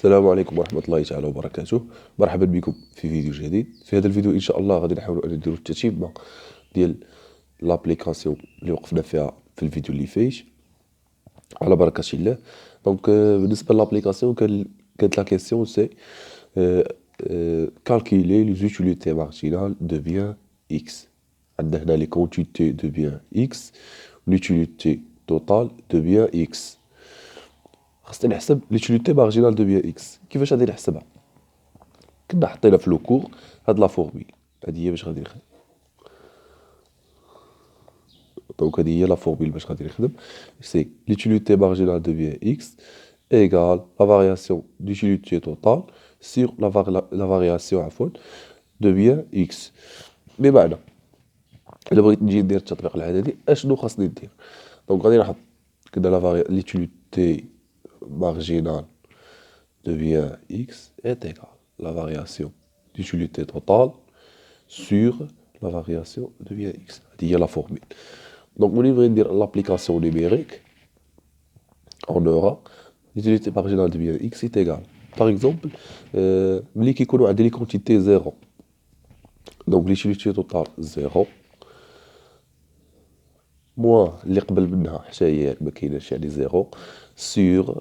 السلام عليكم ورحمة الله تعالى وبركاته. مرحبا بكم في فيديو جديد. في هذا الفيديو إن شاء الله غادي نحاولوا أن نديروا التتمة ديال لابليكاسيون اللي وقفنا فيها في الفيديو اللي فات على بركة الله. دونك بالنسبة لابليكاسيون كانت لا كيسيون سي calculer les utilités marginales de bien X. عندنا هنا les quantités de bien X, l'utilité totale de bien X. خاصني نحسب ليتيليتي مارجينال دو بيان اكس. كيفاش غادي نحسبها؟ كنا حطينا في لو كور هاد لا فورميل، هادي هي باش غادي نخدم. دونك هادي هي لا فورميل باش غادي نخدم، سي ليتيليتي مارجينال دو بيان اكس ايغال لا فارياسيون ديتيليتي توتال سور لا فارياسيون دو بيان اكس. بمعنى الا بغيت نجي ندير التطبيق العددي اشنو خاصني ندير؟ دونك غادي نحط كدا لا ليتيليتي marginale de bien x est égale à la variation d'utilité totale sur la variation de bien x. C'est la formule. Donc, on va dire l'application numérique, on aura l'utilité marginale de bien x est égale. Par exemple, ملي كيكونوا عندي لي quantité 0. Donc, l'utilité totale 0 moins اللي قبل منها حتى هي ما كايناش يعني 0 sur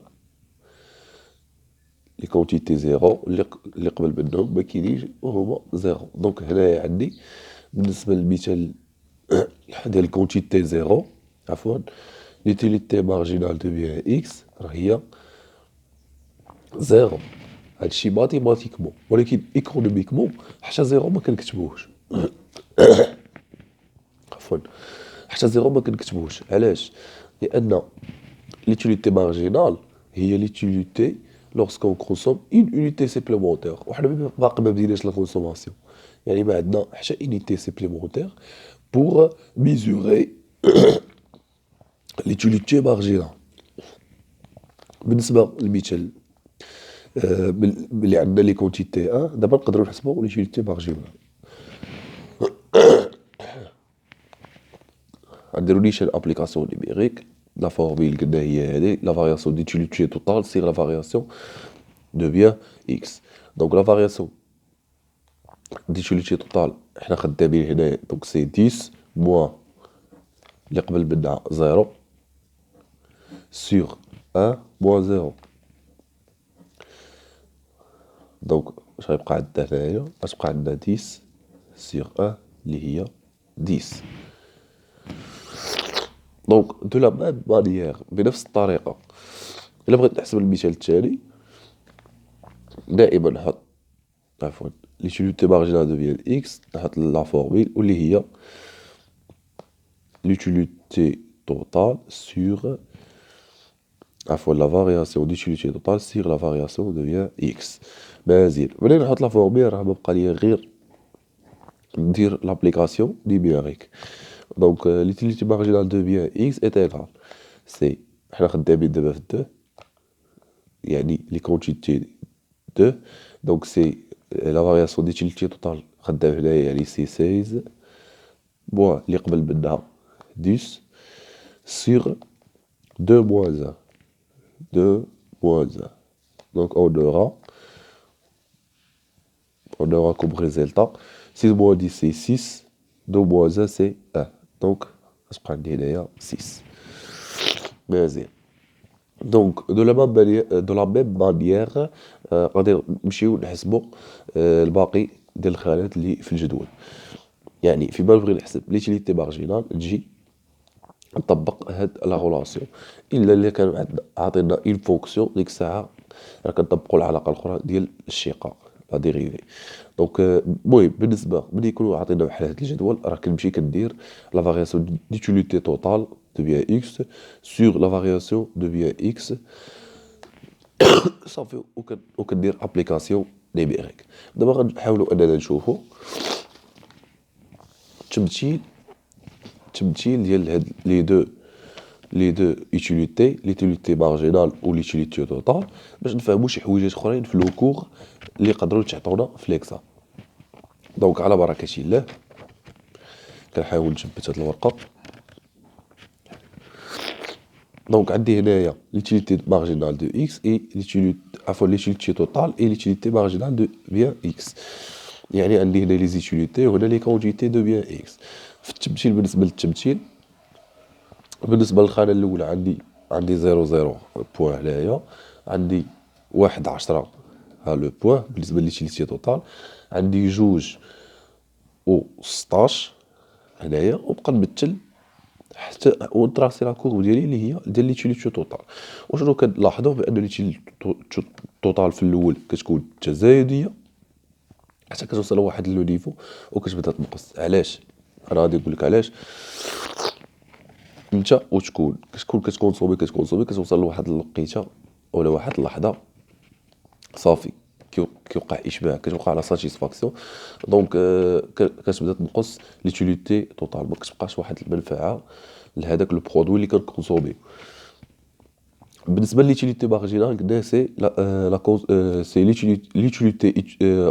لي كونتيتي زيرو اللي قبل منهم ما كاينينش وهما زيرو. دونك هنايا عندي بالنسبه للمثال ديال كونتيتي زيرو عفوا ليتيليتي مارجينال دو بيان اكس راه هي زيرو. هادشي ماتيماتيكمون، ولكن ايكونوميكمون حتى زيرو ما كنكتبوش. عفوا حتى زيرو ما كنكتبوش. علاش؟ لان ليتيليتي مارجينال هي ليتيليتي lorsqu'on consomme une unité supplémentaire. وحنا باقي ما بديناش لا كونسوماسيون، يعني ما عندنا حتى unité supplémentaire pour mesurer l'utilité marginale. بالنسبة للمثال اللي عندنا لي كونتيتي دابا نقدروا نحسبوا l'utilité marginale. غنديروا نيشان ابليكاسيون نيميريك. La formule قلنا هي هذه la variation d'utilité totale sur la variation de bien x. Donc la variation d'utilité totale حنا خدامين هنا donc c'est 10 moins اللي قبل منها 0 sur 1 moins 0. donc اش غيبقى عندنا هنايا؟ غتبقى عندنا 10 sur 1 اللي هي 10. دونك دو لا ميم مانيير بنفس الطريقة إلا بغيت نحسب المثال التالي دائما نحط عفوا ليتيليتي مارجينال دو بيان اكس، نحط لا فورميل واللي هي l'utilité totale sur عفوا لا فارياسيون d'utilité totale sur la variation de bien x. مزيان ملي نحط لا فورميل راه مبقى ليا غير ندير لابليكاسيون نيميريك. Donc, l'utilité marginale de bien x est égale. C'est, حنا خدامين دابا في الدو، يعني les quantités 2. Donc, c'est la variation d'utilité totale خدام هنايا يعني سي 16 moins اللي قبل منها 10 sur 2 moins 1. 2 moins 1. Donc, on aura comme résultat 6 moins 10 c'est 6, 2 moins 1 c'est 1. Donc, غتبقى عندي هنايا 6. مزيان. دونك دو لا ميم مانيير غادي نمشيو نحسبوا الباقي ديال الخانات اللي في الجدول. يعني فيما نبغي نحسب ليتيليتي مارجينال نجي نطبق هاد لا غولاسيون، الا اللي كان عاطينا اون فونكسيون ديك الساعه راه كنطبقوا العلاقه الاخرى ديال الشقاق لا ديريفي. دونك المهم بالنسبه ملي يكونوا عاطينا بحال هاد الجدول راه كنمشي كندير لا فارياسيون ديتيليتي توتال دو بيان اكس سور لا فارياسيون دو بيان اكس صافي وكندير ابليكاسيون نيميريك. دابا غنحاولوا اننا نشوفوا تمثيل ديال هاد لي دو utilité ليتيليتي مارجينال و ليتيليتي توتال باش نفهموا شي حويجات اخرين في لو كور اللي يقدروا تعطونا في ليكزام. دونك على بركه الله كنحاول نثبت هاد الورقه. Donc عندي هنايا l'utilité marginale de x et l'utilité totale et l'utilité marginale de bien x. يعني عندي هنا les utilités وهنا les quantités de bien x. في التمثيل بالنسبة للتمثيل، بالنسبة للخانة الأولى عندي 0 بوان هنايا، عندي 1 10 ها لو بوان بالنسبة لليتيليتي توتال، عندي 2 و 16 هنايا، وبقى نبدل حتى ونتراسي لا كورب ديالي اللي هي ديال ليتيليتي توتال. وشنو كنلاحظوا بان ليتيليتي توتال في الاول كتكون تزايديه حتى كتوصل لواحد لو نيفو وكتبدا تنقص. علاش؟ انا غادي نقول لك علاش. انت وتكون كتكونسومي كتوصل لواحد الوقيته ولا واحد اللحظه صافي كيوقع اشباع، كتوقع لا ساتيسفاكسيون، دونك كتبدا تنقص ليتيليتي توتال، ما كتبقاش واحد المنفعه لهذاك لو برودوي اللي كنكونسومي. بالنسبه لليتيليتي مارجينال قلنا سي l'utilité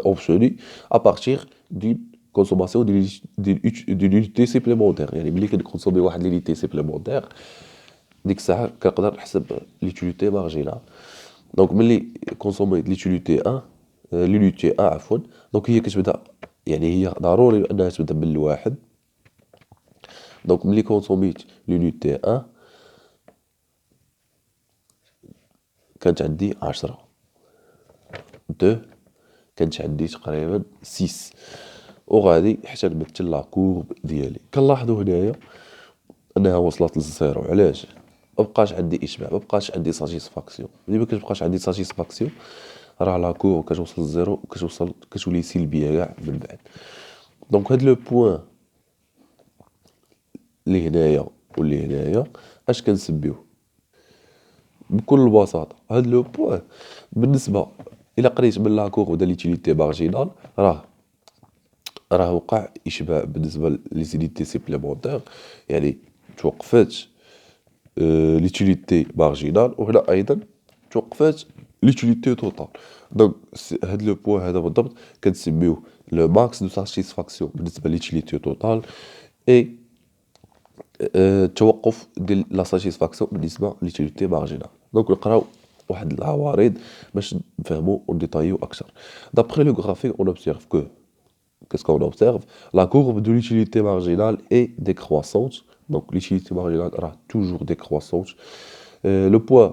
obtenue à partir d'une consommation d'une unité supplémentaire. يعني ملي كنكونسومي واحد لونيتي سيبليمونتير ديك الساعه كنقدر نحسب ليتيليتي مارجينال. دونك ملي كونسوميت ليتيليتي 1 لونيتي 1 عفوا، دونك هي كتبدا، يعني هي ضروري انها تبدا من الواحد. دونك ملي كونسوميت لونيتي 1 كانت عندي 10، 2 كانت عندي تقريبا 6، وغادي حتى نمثل لا كورب ديالي. كنلاحظوا هنايا انها وصلت للزيرو. علاش؟ مبقاش عندي اشباع، مبقاش عندي ساتيسفاكسيون. ملي ما كتبقاش عندي ساتيسفاكسيون راه لا كورب كتوصل للزيرو كتولي سلبيه كاع من بعد. دونك هاد لو بوين اللي هنايا واللي هنايا اش كنسميوه؟ بكل بساطه هاد لو بوين بالنسبه الى قريت من لا كورب ديال ليتيليتي مارجينال راه وقع اشباع بالنسبه ليزيليتي سيبليمونتير، يعني توقفات ليتيليتي مارجينال، وهنا ايضا توقفات ليتيليتي توتال. دونك هاد لو بوين هذا بالضبط كنسميوه لو ماكس دو ساتيسفاكسيون بالنسبه ليتيليتي توتال اي التوقف ديال لا ساتيسفاكسيون بالنسبه ليتيليتي مارجينال. دونك نقراو واحد العوارض باش نفهموا ونديتايو اكثر. دابري لو غرافيك اون اوبسيرف كو qu'est-ce qu'on observe? La courbe de l'utilité marginale est décroissante. Donc l'utilité marginale est toujours décroissante. Le poids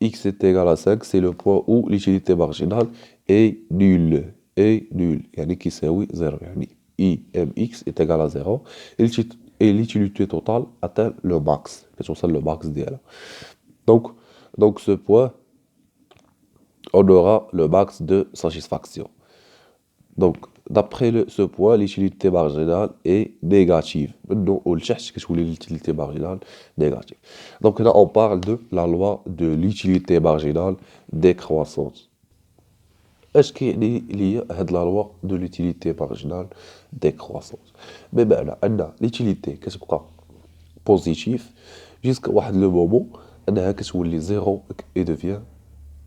x est égal à 5, c'est le point où l'utilité marginale est nulle. Est nulle. يعني كيساوي 0. يعني IMX est égal à 0. Et l'utilité totale atteint le max. كتوصل le max ديالها. Donc ce point, on aura le max de satisfaction. Donc, d'après ce point, l'utilité marginale est négative. Maintenant, on cherche qu'est-ce que l'utilité marginale négative. Donc là, on parle de la loi de l'utilité marginale décroissante. Est-ce qu'il y a la loi de l'utilité marginale décroissante? Mais ben là, on a l'utilité qui est positive jusqu'à le moment où elle est 0 et devient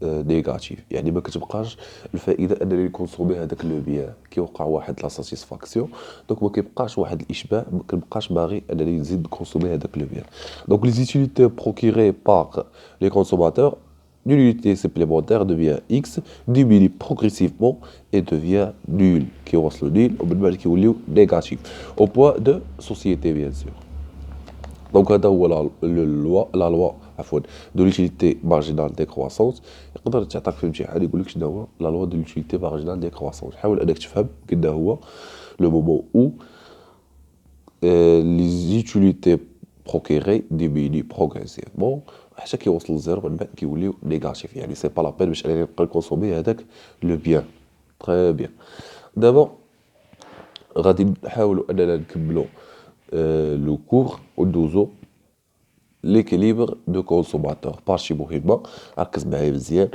نيجاتيف. يعني ما كتبقاش الفائده انني نكونسومي هذاك لو بيان، كيوقع واحد لا ساتيسفاكسيون، دونك ما كيبقاش واحد الاشباع، ما كنبقاش باغي انني نزيد نكونسومي هذاك لو بيان. دونك لي زيتيليتي بروكيري بار لي كونسوماتور d'une unité supplémentaire devient X, diminue progressivement et devient nul, كيوصلوا نيل ومن بعد كيوليو نيجاتيف au point de société bien sûr. دونك هذا هو لا لوا عفوا دو لوتيليتي مارجينال ديكرواسونس. يقدر تعطيك في الامتحان يقول لك شنو هو لا لوا دو لوتيليتي مارجينال ديكرواسونس. حاول انك تفهم قلنا هو لو مومون او لي زيتيليتي بروكيري ديميني بروغريسيفمون حتى كيوصل للزيرو، من بعد كيوليو نيجاتيف. يعني سي با لا بين باش انني نبقى نكونسومي هذاك لو بيان. تري بيان. دابا غادي نحاولوا اننا نكملوا لو كور وندوزو ليكيليبر دو كونسوماتور. بارشي مهمه، ركز معايا مزيان.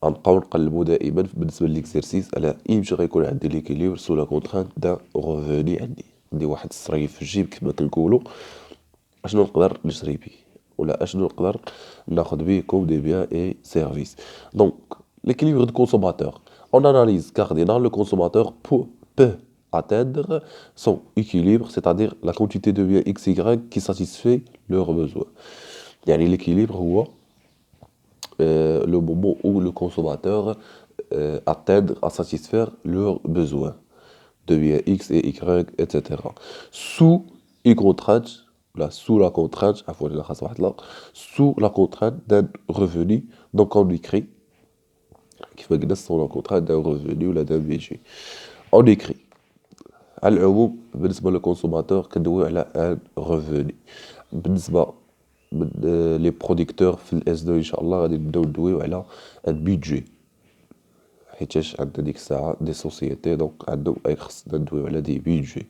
غنبقاو نقلبوا دائما بالنسبه ليكزيرسيس على يمشي غيكون عندي ليكيليبر سو لا كونترانت دا روفوني. عندي واحد الصريف في الجيب كما كنقولوا، اشنو نقدر نشري بيه ولا اشنو نقدر ناخذ بيه كوم دي بيان اي سيرفيس. دونك ليكيليبر دو كونسوماتور اون اناليز كاردينال لو كونسوماتور peut atteindre son équilibre, c'est-à-dire la quantité de biens XY qui satisfait leurs besoins. يعني l'équilibre هو le moment où le consommateur atteindre à satisfaire leurs besoins de biens X et Y, etc. Sous une contrainte, là, sous la contrainte, sous la contrainte d'un revenu, donc on écrit, qui fait que sous la contrainte d'un revenu ou d'un budget. On écrit, على العموم بالنسبة للكونسوماتور كندويو على ان ريفوني. بالنسبة لي بروديكتور في الاس 2 ان شاء الله غادي نبداو ندويو على ان بيدجي، حيتاش عندنا ديك الساعة دي سوسيتي دونك عندهم اي خصنا ندويو على دي بيدجي.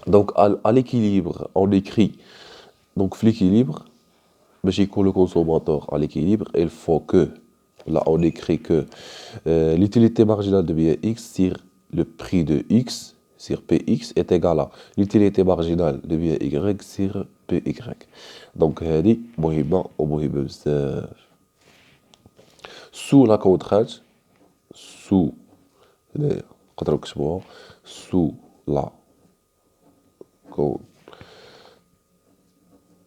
دونك à l'équilibre on écrit donc في l'équilibre باش يكون le consommateur à l'équilibre il faut que là on écrit que l'utilité marginale de bien X sur le prix de X sur PX est égal à l'utilité marginale de bien Y sur PY. Donc هذه مهمة ومهمة بزاف. sous la contrainte sous هنايا نقدروا نكتبوها sous la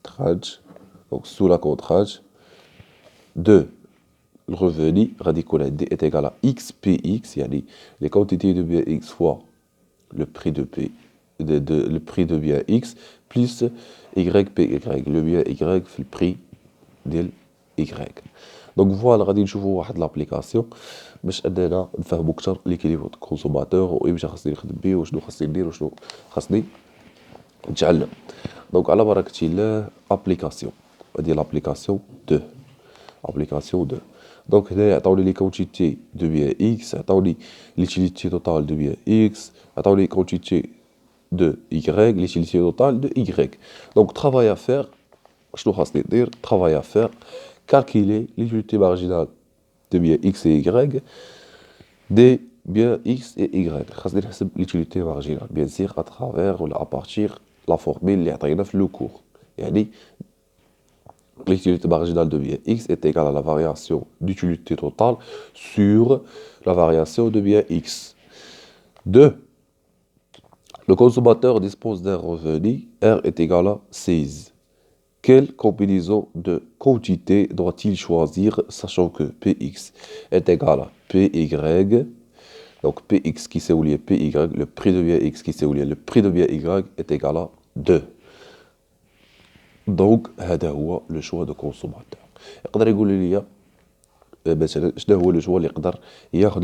contrainte donc sous la contrainte de le revenu غادي يكون عندي est égal à XPX يعني les quantités de bien X fois le prix de P le prix de bien X plus YPY le bien Y في le prix ديال Y. دونك فوالا غادي نشوفوا واحد لابليكاسيون باش اننا نفهموا اكثر ليكيليبر كونسوماتور وايمتى خاصني نخدم بيه وشنو خاصني ندير وشنو خاصني نتعلم. دونك على بركة الله ابليكاسيون هادي لابليكاسيون 2 ابليكاسيون 2. دونك هنايا عطاوني لي كونتيتي دو بيان اكس عطاوني ليتيليتي توتال دو بيان اكس عطاوني كونتيتي دو ايغريك ليتيليتي توتال دو ايغريك. دونك ترافاي ا فير شنو خاصني ندير ترافاي ا فير calculer l'utilité marginale de bien X et Y des biens X et Y. خاصني نحسب l'utilité marginale bien sûr à travers ou à partir la formule اللي عطينا في لو كور. يعني l'utilité marginale de bien X est égale à la variation d'utilité totale sur la variation de bien X. 2. Le consommateur dispose d'un revenu R est égal à 16. Quelle combinaison de quantités doit-il choisir, sachant que Px est égal à Py, donc Px qui s'est oublié Py, le prix de bien X qui s'est oublié le prix de bien Y est égal à 2. Donc, هذا هو le choix de consommateur. يقدر يقول لي مثلا شنو هو لو شوا اللي يقدر ياخذ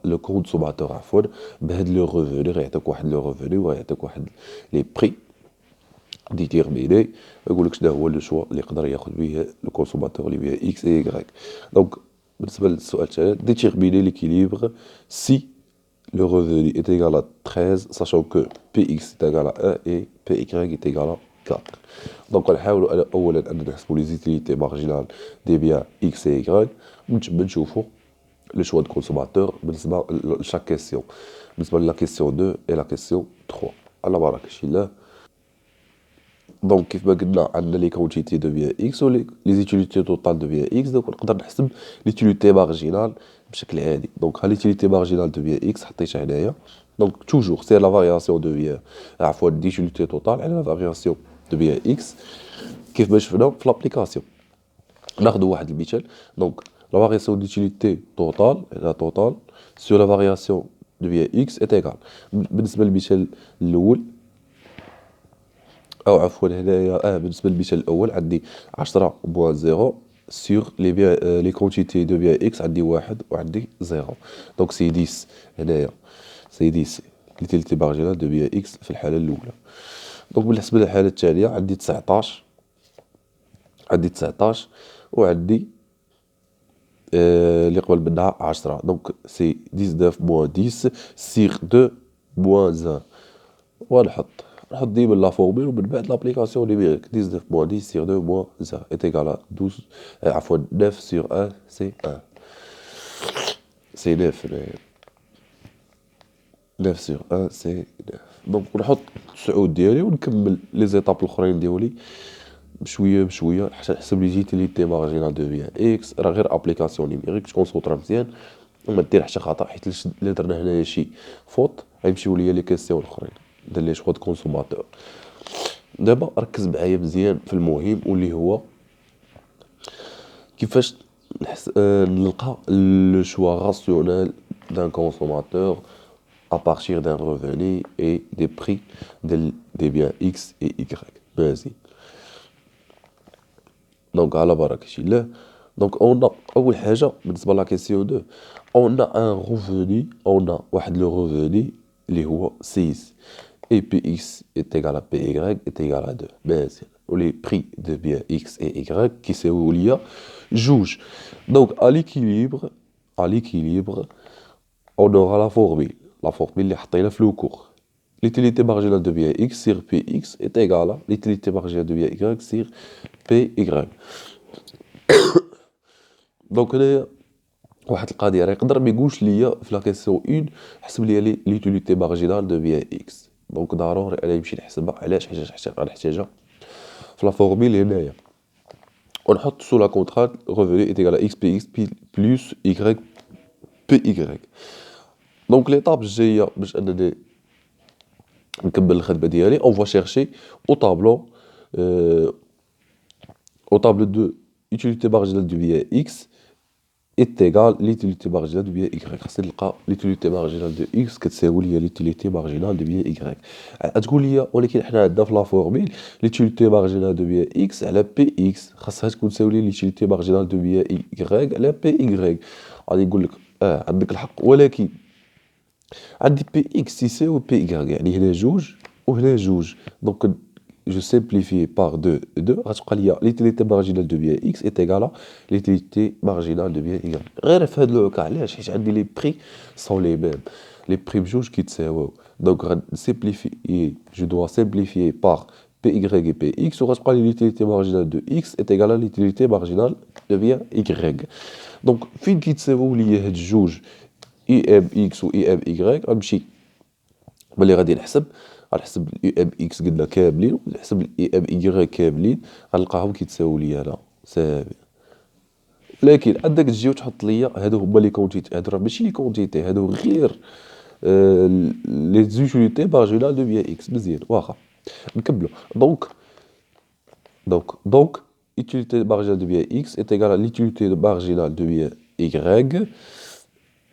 لو كونسوماتور عفوا بهاد لو ريفوني غيعطيك واحد لو ريفوني وغيعطيك واحد لي بري ديتيرميني يقول لك شنو هو لو شوا اللي يقدر ياخذ به لو كونسوماتور اللي بيه اكس اي واي. دونك بالنسبه للسؤال تاعنا ديتيرميني ليكيليبر سي le revenu est égal à 13 sachant que Px est égal à 1 et Py est égal à 4. Donc نحاولوا اولا ان نحسبوا لي زيتيليتي مارجينال دي بيان اكس اي واي ومن تما نشوفوا لو شوا دو كونسوماتور بالنسبه لشاك كيسيون بالنسبه لا كيسيون 2 et لا كيسيون 3 على بركه الله. دونك كيف ما قلنا عندنا لي كونتيتي دو بيان اكس و لي زيتيليتي توتال دو بيان اكس. دونك نقدر نحسب ليتيليتي مارجينال بشكل عادي. دونك ها ليتيليتي مارجينال دو بيان اكس حطيتها هنايا. دونك توجور سي لا فارياسيون دو بيان عفوا ليتيليتي توتال على لا فارياسيون دو بيان اكس كيف ما شفنا في لابليكاسيون. ناخذوا واحد المثال. دونك لا فارياسيون ديتيليتي توتال لا توتال سور لا فارياسيون دو بيان اكس ايت ايغال. بالنسبه للمثال الاول او عفوا هنايا بالنسبه للمثال الاول عندي 10.0 سور لي بيان لي كونتيتي دو بيان اكس عندي واحد وعندي 0. دونك سي 10 هنايا سي 10 ليتيليتي مارجينال دو بيان اكس في الحاله الاولى. دونك بالنسبه للحاله الثانيه عندي 19 وعندي اللي قبل منها 10. دونك سي 19 سيغ 2 ونحط ديما لا فورمول ومن بعد لابليكاسيون نيميريك 19 سيغ 2 est égal à 12 عفوا 9 sur 1 c'est 1 c'est 9 9 sur 1 c'est 9. دونك نحط 9 ديالي ونكمل لي زيتاب الاخرين ديالي بشويه بشويه حتى نحسب لي جيتيليتي مارجينال دو بيان اكس. راه غير ابليكاسيون نيميريك تكونسونطرا مزيان وما دير حتى خطا حيت الا درنا هنايا شي فوت غيمشيو ليا لي كيسيون الاخرين دير لي شوا دو كونسوماتور. دابا ركز معايا مزيان في المهم واللي هو كيفاش نلقى le choix rationnel d'un consommateur à partir d'un revenu et des prix des biens X et Y. ماشي. دونك على بركة الله. دونك on a أول حاجة بالنسبة لا question 2 on a un revenu on a واحد le revenu اللي هو 6 et Px est égal à Py est égal à 2 ماشي. و les prix de biens X et Y كيساويو ليا جوج. Donc à l'équilibre on aura la formule اللي حطينا في لو كور. L'utilité marginale de bien X sur Px est égale à l'utilité marginale de bien Y sur Py. دونك هنايا واحد القضيه راه يقدر ما يقولش ليا في لا كيسيون 1 حسب لي ليتيليتي مارجينال دو بيان اكس. دونك ضروري انا نمشي نحسبها. علاش؟ حيت غنحتاجها في لا فورميل هنايا ونحط سو لا كونترات ريفوني ايت ايغال اكس بي اكس بلس y بي y. دونك ليطاب الجايه باش انني نكمل الخدمه ديالي اون فوا شيرشي او طابلو دو utilité marginale du bien x est égal l'utilité marginale du bien y. خاصني نلقى l'utilité marginale de x كتساوي ليا l'utilité marginale du bien y. تقول لي ولكن حنا عندنا في لا فورميل l'utilité marginale de bien x على px خاصها تكون تساوي لي l'utilité marginale de bien y على py. غادي نقول لك عندك الحق ولكن عندي px يساوي py يعني هنا جوج وهنا جوج. دونك je simplifie par 2 غتبقى ليا l'utilité marginale de bien x est égale à l'utilité marginale de bien y. غير في هذا لو كا علاش؟ حيت عندي لي بري سون لي ميم لي بري بجوج كيتساواو. دونك غنسيمبليفي جو دوا سيمبليفي par py et px وغتبقى لي l'utilité marginale de x est égale à l'utilité marginale de bien y. دونك فين كيتساواو ليا هاد الجوج ام x و ام y غنمشي ملي غادي نحسب غنحسب يو ام اكس قلنا كاملين ونحسب الاي ام اي كاملين غنلقاهم كيتساويو ليا هنا سامي. لكن عندك تجي وتحط ليا هادو هما لي كونتيتي. هادو راه ماشي لي كونتيتي هادو غير لي زوتيليتي مارجينال دو بيان اكس. مزيان واخا نكملو. دونك utilité marginale de bien x est égale à l'utilité marginale de bien y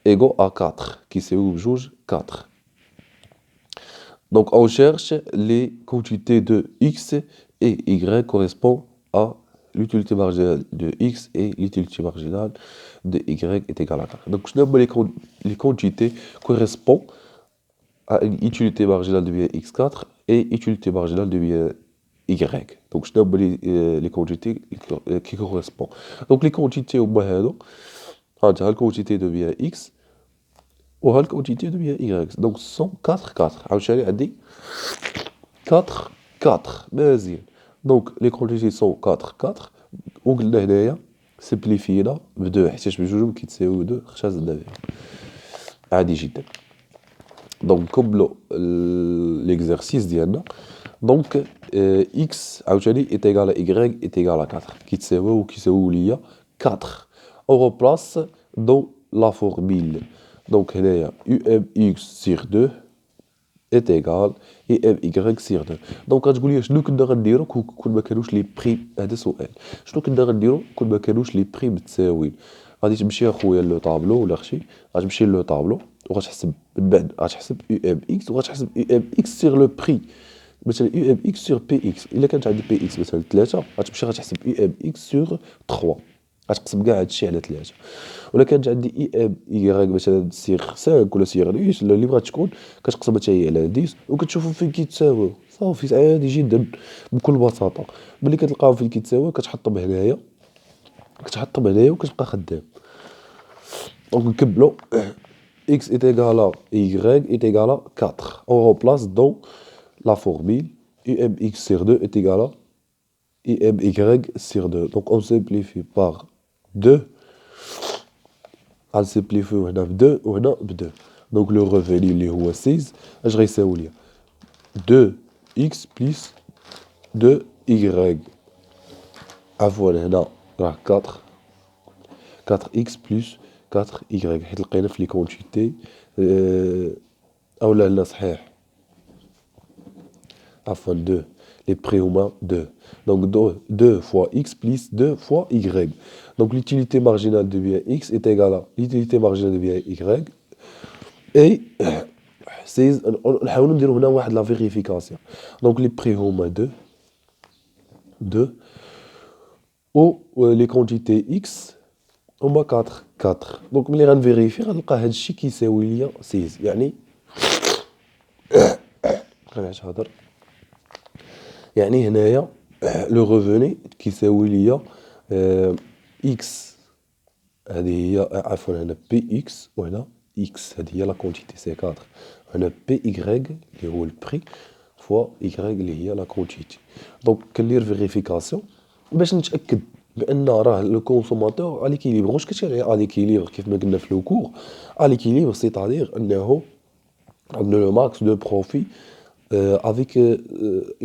égale à 4 كيساويو بجوج 4. Donc on cherche les quantités de x et y correspondent à l'utilité marginale de x et l'utilité marginale de y est égale à 4. Donc les quantités correspondent à une utilité marginale de bien x4 et utilité marginale de bien y. Donc les quantités qui correspondent. Donc les quantités au moins la quantité de bien x وها الكونتيتي دو بيان y. دونك سون 4 4 عاوتاني عندي 4 4 مزيان. دونك لي كونتيتي سون 4 4 وقلنا هنايا سيمبليفينا ب 2 حيتاش بجوجهم كيتساويو 2 اختزلنا بهم عادي جدا. دونك نكملو ليكزارسيس ديالنا. دونك x عاوتاني ايت ايغال y ايت ايغال 4 كيتساويو ليا 4 اون ريبلاس دون لا فورميل. Donc, UMX sur 2 est égal à UMY sur 2. Donc, غتقول لي شنو كنا غنديرو كون ما كانوش لي بري. هذا سؤال. شنو كنا غنديرو كون ما كانوش لي بري متساويين؟ غادي تمشي اخويا لو طابلو ولا اختي غتمشي لو طابلو وغتحسب من بعد غتحسب UMX وغتحسب UMX sur لو بري. مثلا UMX sur PX. الا كانت عندي PX مثلا 3 غتمشي غتحسب UMX sur 3 غتقسم كاع هادشي على 3. ولا كانت عندي اي ام اي مثلا سيغ 5 ولا سيغ 10 ولا اللي بغات تكون كتقسمها حتى هي على 10 وكتشوفوا فين كيتساويو صافي عادي جدا بكل بساطه. ملي كتلقاهم فين كيتساويو كتحطهم هنايا وكتبقى خدام. دونك نكملوا x est égal à y est égal à 4. On remplace dans la formule umx sur 2 est égal à umy sur 2. Donc on simplifie par 2 غنسيمبليفيو هنا ب 2 وهنا ب 2. دونك لو ريفوني اللي هو 6 اش غيساوي ليا 2x بلس 2y. عفوا هنا راه 4x بلس 4y حيت لقينا في لي كونتيتي او لا صحيح عفوا 2 les prix هما 2. Donc 2 fois x plus 2 fois y. Donc l'utilité marginale de bien x est égale à l'utilité marginale de bien y. Et نحاولوا نديروا هنا واحد لا فيريفيكاسيون. Donc les prix هما 2 و les quantités x هما 4. Donc ملي غنفيريفي غنلقى هاد الشيء كيساوي ليا 6. يعني غنعيش هضر. يعني هنايا لو ريفوني كيساوي ليا اكس، هذه هي عفوا هنا بي اكس، وهنا اكس هذه هي لا كونتيتي سي 4، هنا بي ايغريك اللي هو البري فوا ايغريك اللي هي لا كونتيتي. دونك كندير فيريفيكاسيون باش نتاكد بان راه لو كونسوماتور على ليكيليبر. واش كتعني على ليكيليبر؟ كيف ما قلنا في لو كور، على ليكيليبر سيتادير انه عندنا لو ماكس دو بروفي avec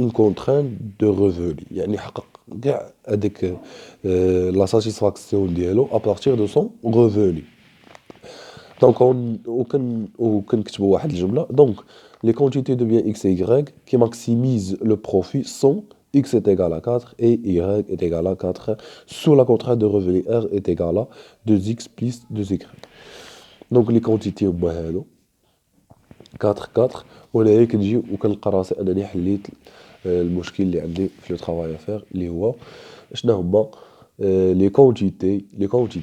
une contrainte de revenu. يعني حقق كاع هذيك la satisfaction ديالو à partir de son revenu. Donc وكنكتبوا واحد الجمله. Donc les quantités de biens x et y qui maximisent le profit sont x est égal à 4 et y est égal à 4 sous la contrainte de revenu r est égal à 2x plus 2y. Donc les quantités هما هادو 4. وهنايا كنجي وكنلقى راسي انني حليت المشكل اللي عندي في لو طرافاي افير اللي هو شنو هما لي كونتيتي.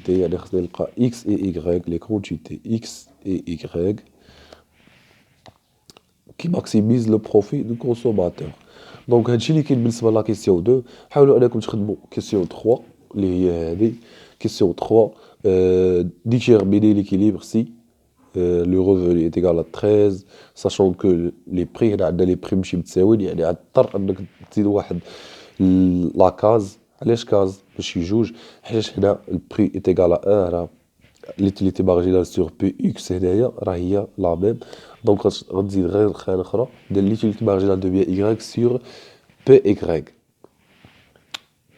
يعني خصني نلقى اكس اي ايغريك، لي كونتيتي اكس اي ايغريك كي ماكسيميز لو بروفي دو كونسوماتور. دونك هادشي اللي كاين بالنسبه لا كيسيون 2. حاولوا انكم تخدموا كيسيون 3 اللي هي هذه كيسيون 3 ديتيرميني ليكيليبر سي le revenu est égal à 13 sachant que les prix هنا عندنا لي بري ماشي متساويين. يعني غتضطر انك تزيد واحد لا كاز. علاش كاز ماشي جوج؟ حيت هنا البري est égal à 1 راه l'utilité marginale sur بي اكس هنايا راه هي لا ميم. دونك غتزيد غير خانه اخرى ديال l'utilité marginale de bien y sur بي y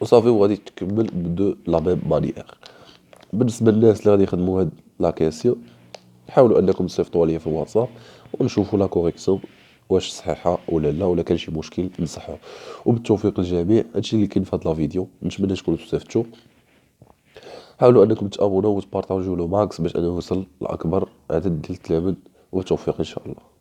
وصافي وغادي تكمل بدو لا ميم مانيير. بالنسبه للناس اللي غادي يخدموا هاد لا كيسيون حاولوا انكم تصيفطوا لي في الواتساب ونشوفوا لا كوريكسيون واش صحيحه ولا لا، ولا كان شي مشكل نصحوه. وبالتوفيق للجميع. هادشي اللي كاين في هذا الفيديو، نتمنى تكونوا استفدتوا. حاولوا انكم تابوناو وتبارطاجيو لو ماكس باش انه يوصل لاكبر عدد ديال التلاميذ، وبالتوفيق ان شاء الله.